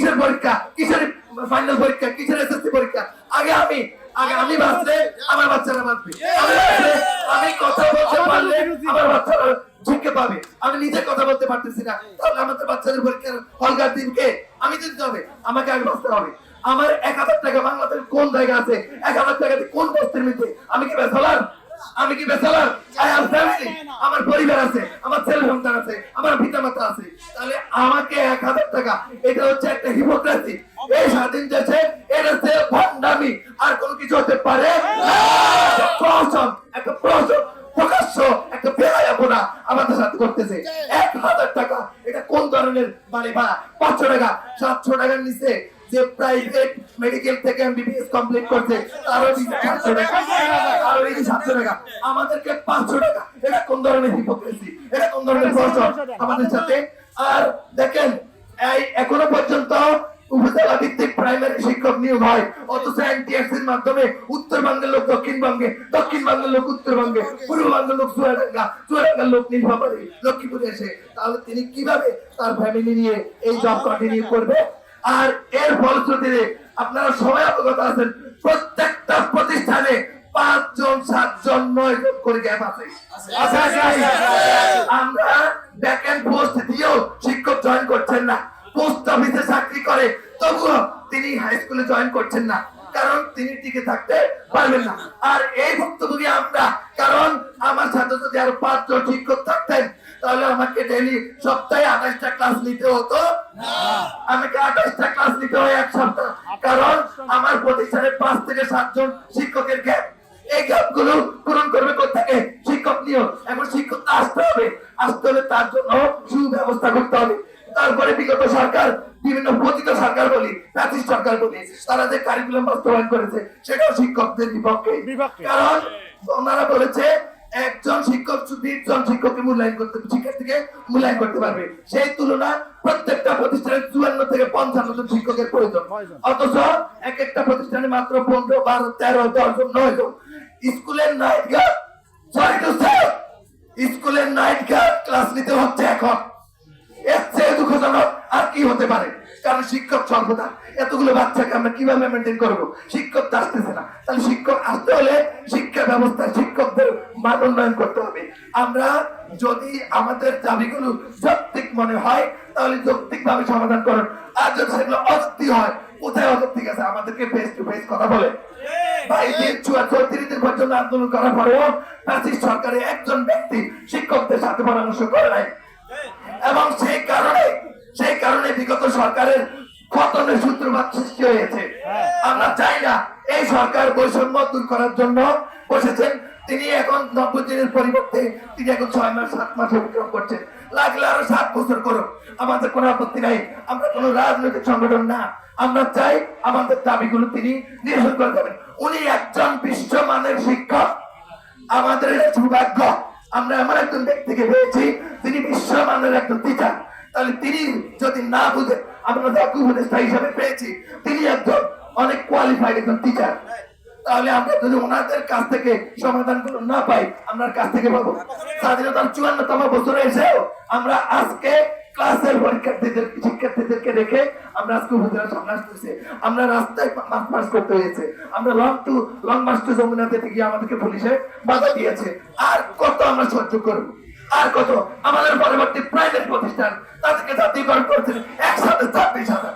কিসের পরীক্ষা, কিসের ফাইনাল পরীক্ষা, কিসের এসএসসি পরীক্ষা? আগে আমি বাঁচলে আমার বাচ্চারা বাঁচবে, আমি কথা বলতে পারলে আমার বাচ্চারা শিক্ষা পাবে। আমি নিজে কথা বলতে পারতেছি না, তাহলে আমাদের বাচ্চাদের পরীক্ষার হলকার দিনকে আমি দিতে হবে, আমাকে আগে বাঁচতে হবে। আমার 1000 টাকা বাংলাদেশের কোন জায়গা আছে? 1000 টাকাতে কোন বস্তির মধ্যে? আমি কি বেসালার? আমি কি বেসালার? আই হ্যাভ ফ্যামিলি, আমার পরিবার আছে, আমার ছেলে সন্তান আছে, আমার পিতামাতা আছে। তাহলে আমাকে 1000 টাকা, এটা হচ্ছে একটা হিপোক্রেসি। এই স্বাধীন দেশে এটা হচ্ছে ভণ্ডামি, আর কোনো কিছু হতে পারে না। একটা প্রহসন প্রকাশ্য একটা বেহায়াপনা আমাদের সাথে করতেছে। 1000 টাকা, এটা কোন ধরনের বাড়ি ভাড়া? 500 টাকা, 700 টাকার নিচে যে প্রাইভেট মেডিকেল থেকে এমবিবিএস কমপ্লিট করছে তারও 700 টাকা, তারও 700 টাকা, আমাদেরকে 500 টাকা। এটা কোন ধরনের হিপোক্রেসি? এটা কোন ধরনের প্রহসন আমাদের সাথে? আর দেখেন, এই এখনো পর্যন্ত উপজেলা ভিত্তিক প্রাইমারি শিক্ষক নিয়োগ হয়, অথচ এনটিএসসির মাধ্যমে উত্তরবঙ্গের লোক দক্ষিণবঙ্গে, দক্ষিণবঙ্গের লোক উত্তরবঙ্গে, পূর্ববঙ্গের লোক চুয়াডাঙ্গা, চুয়াডাঙ্গার লোক নীলফামারী, লক্ষ্মীপুরে এসে, তাহলে তিনি কিভাবে তার ফ্যামিলি নিয়ে এই জব কন্টিনিউ করবে? আর এর ফলশ্রুতিতে আপনারা সবাই অবগত আছেন, প্রত্যেকটা প্রতিষ্ঠানে 5 জন 7 জন 9 জন করে গ্যাপ আছে। আমরা ব্যাকএন্ড পোস্ট দিয়েও শিক্ষক জয়েন করছেন না, পোস্ট অফিসে চাকরি করে তবুও তিনি হাই স্কুলে জয়েন করছেন না, কারণ তিনি টিকে থাকতে পারবেন না। আর এই ভুক্তভোগী আমরা, কারণ আমার সাথে যদি আরো 5 জন শিক্ষক থাকতেন তাহলে আমাকে ডেইলি সপ্তাহে 28টা ক্লাস নিতে হতো না, আমাকে 28টা ক্লাস নিতে হয় এক সপ্তাহ, কারণ আমার প্রতিষ্ঠানে 5 থেকে 7 জন শিক্ষকের গ্যাপ। এই গ্যাপ গুলো পূরণ করবে কোথেকে? শিক্ষক নিয়োগ। এখন শিক্ষক আসতে হবে, আসতে হলে তার জন্য সুব্যবস্থা করতে হবে। তারপরে বিগত সরকার, বিভিন্ন পতিত সরকার বলি, ফ্যাসিস্ট সরকার বলি, তারা যে কারিকুলাম বাস্তবায়ন করেছে সেটাও শিক্ষকদের বিপক্ষে। কারণ ওনারা বলেছে একজন শিক্ষক 20 জন শিক্ষককে মূল্যায়ন করতে, শিক্ষার্থীকে মূল্যায়ন করতে পারবে, সেই তুলনায় প্রত্যেকটা প্রতিষ্ঠানে 54 থেকে 55 জন শিক্ষকের প্রয়োজন, অথচ এক একটা প্রতিষ্ঠানে মাত্র 15, 12, 13, 10 জন, 9 জন। স্কুলের night guard, sorry to say, স্কুলের নাইট গার্ড ক্লাস নিতে হচ্ছে এখন। এর চেয়ে দুঃখজনক আর কি হতে পারে? কারণ শিক্ষক সর্বদা, এতগুলো বাচ্চাকে আমরা কিভাবে মেনটেন করবো? শিক্ষক আসতেছে না, তাহলে শিক্ষক আসতে হলে শিক্ষা ব্যবস্থায় শিক্ষকদের মান উন্নয়ন করতে হবে। আমরা যদি আমাদের দাবিগুলো যৌক্তিক মনে হয় তাহলে যৌক্তিক ভাবে সমাধান করুন, আর যদি সেগুলো অযৌক্তিক হয়, কোথায় অযৌক্তিক আছে? আমাদেরকে ফেস টু ফেস কথা বলে। ভাই, 34 দিন পর্যন্ত আন্দোলন করার পরেও ফ্যাসিস্ট সরকারের একজন ব্যক্তি শিক্ষকদের সাথে পরামর্শ করে নাই, এবং সেই কারণে বিগত সরকারের পতনের সূত্রপাত সৃষ্টি হয়েছে। আমরা চাই না এই সরকার বৈষম্য দূর করার জন্য বসেছেন। তিনি এখন 90 দিনের পরিবর্তে তিনি এখন 6 মাস 7 মাস অতিক্রম করছেন। লাগলে আরো 7 বছর করুন, আমাদের কোনো আপত্তি নাই। আমরা কোনো রাজনৈতিক সংগঠন না, আমরা চাই আমাদের দাবিগুলো তিনি নিরসন করে দেবেন। উনি একজন বিশ্বমানের শিক্ষক, আমাদের সৌভাগ্য আমরা এমন একজন ব্যক্তিকে পেয়েছি তিনি বিশ্বমানের একজন টিচার। তাহলে তিনি যদি না বুঝে, আমরা যাকে উপদেষ্টা হিসাবে পেয়েছি তিনি একজন অনেক কোয়ালিফাইড একজন টিচার, তাহলে আমরা যদি ওনাদের কাছ থেকে সমাধানগুলো না পাই, আমরা কাছ থেকে পাবো? স্বাধীনতার 54তম বছরে এসেও আমরা আজকে ক্লাসের শিক্ষার্থীদেরকে রেখে আমরা আজকে উপজেলার সামনে আসতেছি, আমরা রাস্তায় মার্চ করতে হয়েছে, আমরা লং মার্চ টু যমুনা থেকে গিয়ে আমাদেরকে পুলিশে বাধা দিয়েছে। আর কত আমরা সহ্য করবো? আর কত? আমাদের পরবর্তী প্রাইভেট প্রতিষ্ঠান তাদেরকে জাতীয়করণ করছেন একসাথে 26,000।